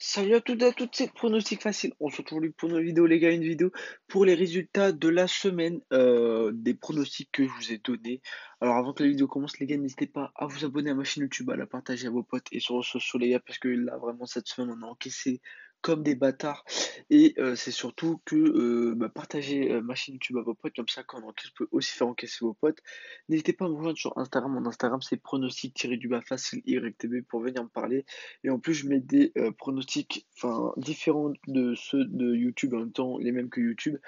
Salut à toutes, c'est Pronostic Facile. On se retrouve aujourd'hui pour une vidéo, les gars, une vidéo pour les résultats de la semaine des pronostics que je vous ai donnés. Alors, avant que la vidéo commence, les gars, n'hésitez pas à vous abonner à ma chaîne YouTube, à la partager à vos potes et sur les réseaux sociaux, les gars, parce que là, vraiment, cette semaine, on a encaissé comme des bâtards. Et c'est surtout que partagez ma chaîne YouTube à vos potes, comme ça, quand on encaisse, vous pouvez aussi faire encaisser vos potes. N'hésitez pas à me rejoindre sur Instagram. Mon Instagram, c'est pronostic-facile YTB pour venir me parler. Et en plus, je mets des pronostics différents de ceux de YouTube, en même temps les mêmes que YouTube,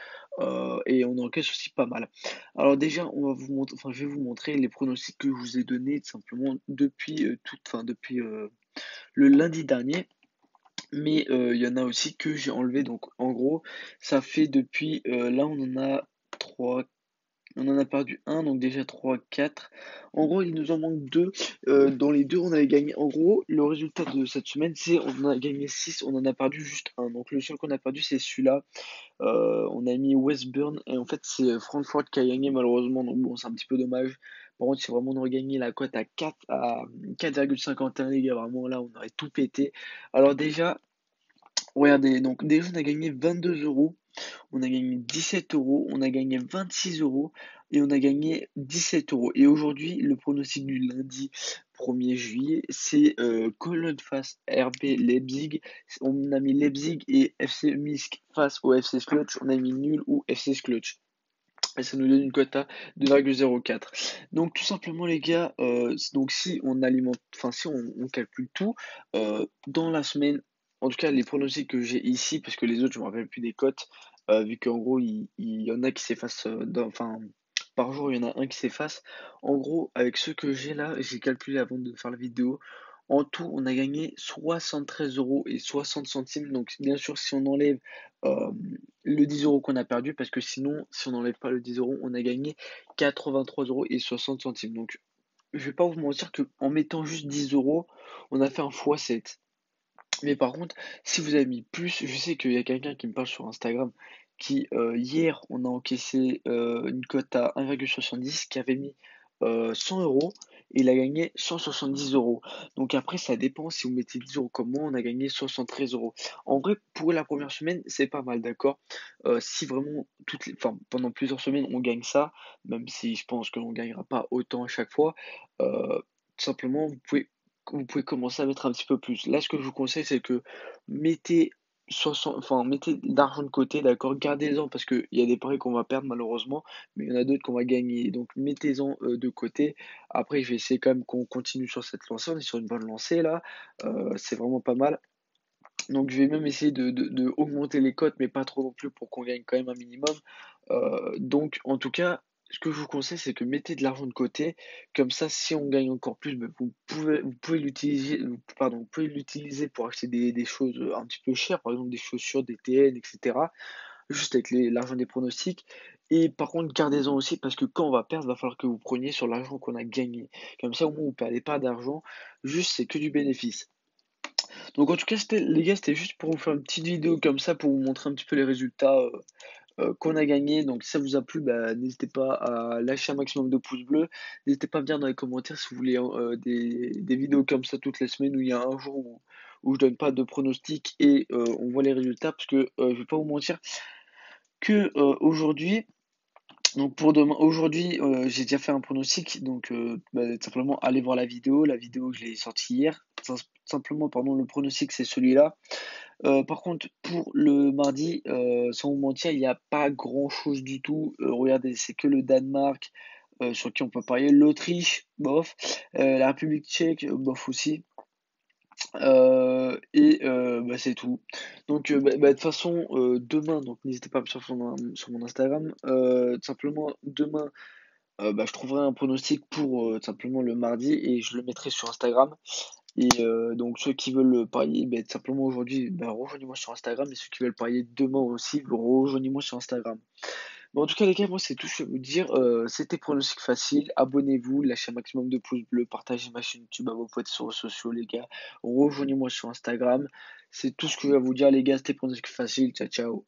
et on encaisse aussi pas mal. Alors déjà, on va vous montrer, je vais vous montrer les pronostics que je vous ai donnés tout simplement depuis depuis le lundi dernier. Mais il y en a aussi que j'ai enlevé. Donc en gros, ça fait depuis là on en a 3. On en a perdu un, donc déjà 3 4. En gros, il nous en manque 2. Dans les deux, on avait gagné. En gros, le résultat de cette semaine, c'est on en a gagné 6, on en a perdu juste un. Donc le seul qu'on a perdu, c'est celui-là. On a mis Westburn et en fait, c'est Francfort qui a gagné malheureusement. Donc bon, c'est un petit peu dommage. Par contre, si vraiment on aurait gagné la cote à 4 à 4,51 les gars, vraiment là, on aurait tout pété. Alors déjà, regardez, donc déjà on a gagné 22 euros. On a gagné 17 euros, on a gagné 26 euros et on a gagné 17 euros. Et aujourd'hui, le pronostic du lundi 1er juillet, c'est Cologne face RB Leipzig. On a mis Leipzig et FC Minsk face au FC Clutch. On a mis nul ou FC Clutch. Et ça nous donne une cote à 2,04. Donc tout simplement les gars, donc si on alimente, si on calcule tout, dans la semaine, en tout cas les pronostics que j'ai ici, parce que les autres je me rappelle plus des cotes, vu qu'en gros il y en a qui s'effacent, par jour il y en a un qui s'efface. En gros avec ceux que j'ai là, j'ai calculé avant de faire la vidéo, en tout on a gagné 73 euros et 60 centimes. Donc bien sûr si on enlève euh, le 10 euros qu'on a perdu, parce que sinon, si on n'enlève pas le 10 euros, on a gagné 83 euros et 60 centimes. Donc, je vais pas vous mentir que en mettant juste 10 euros, on a fait un x7. Mais par contre, si vous avez mis plus, je sais qu'il y a quelqu'un qui me parle sur Instagram qui, hier, on a encaissé une cote à 1,70 qui avait mis 100 euros et il a gagné 170 euros. Donc après, ça dépend si vous mettez 10 euros comme moi, on a gagné 73 euros. En vrai, pour la première semaine, c'est pas mal, d'accord? Si vraiment, pendant plusieurs semaines, on gagne ça, même si je pense que l'on gagnera pas autant à chaque fois, tout simplement, vous pouvez commencer à mettre un petit peu plus. Là, ce que je vous conseille, c'est que mettez mettez de l'argent de côté, d'accord? Gardez-en parce qu'il y a des paris qu'on va perdre malheureusement, mais il y en a d'autres qu'on va gagner. Donc mettez-en de côté. Après, je vais essayer quand même qu'on continue sur cette lancée. On est sur une bonne lancée là. C'est vraiment pas mal. Donc je vais même essayer de augmenter les cotes, mais pas trop non plus pour qu'on gagne quand même un minimum. Donc en tout cas, ce que je vous conseille, c'est que mettez de l'argent de côté. Comme ça, si on gagne encore plus, ben, vous pouvez l'utiliser, vous pouvez l'utiliser pour acheter des choses un petit peu chères, par exemple des chaussures, des TN, etc. Juste avec l'argent des pronostics. Et par contre, gardez-en aussi parce que quand on va perdre, il va falloir que vous preniez sur l'argent qu'on a gagné. Comme ça, au moins, vous ne perdez pas d'argent. Juste, c'est que du bénéfice. Donc en tout cas, les gars, c'était juste pour vous faire une petite vidéo comme ça, pour vous montrer un petit peu les résultats qu'on a gagnés. Donc si ça vous a plu, bah, n'hésitez pas à lâcher un maximum de pouces bleus. N'hésitez pas à me dire dans les commentaires si vous voulez des vidéos comme ça toutes les semaines où il y a un jour où je donne pas de pronostics et on voit les résultats. Parce que je vais pas vous mentir que aujourd'hui, donc pour demain, aujourd'hui, j'ai déjà fait un pronostic, donc tout simplement allez voir la vidéo que je l'ai sortie hier. Simplement, pardon, le pronostic c'est celui-là. Par contre, pour le mardi, sans vous mentir, il n'y a pas grand-chose du tout. Regardez, c'est que le Danemark sur qui on peut parier, l'Autriche, bof, la République tchèque, bof aussi. C'est tout. Donc, de toute façon, demain, donc n'hésitez pas à me suivre sur mon Instagram. Tout simplement, demain, je trouverai un pronostic pour tout simplement le mardi et je le mettrai sur Instagram. Et donc ceux qui veulent parier, tout simplement aujourd'hui, rejoignez-moi sur Instagram. Et ceux qui veulent parier demain aussi, rejoignez-moi sur Instagram. Bon, en tout cas les gars, moi c'est tout ce que je vais vous dire. C'était pronostic facile. Abonnez-vous, lâchez un maximum de pouces bleus, partagez ma chaîne YouTube à vos potes sur les réseaux sociaux les gars. Rejoignez-moi sur Instagram. C'est tout ce que je vais vous dire les gars. C'était pronostic facile. Ciao ciao.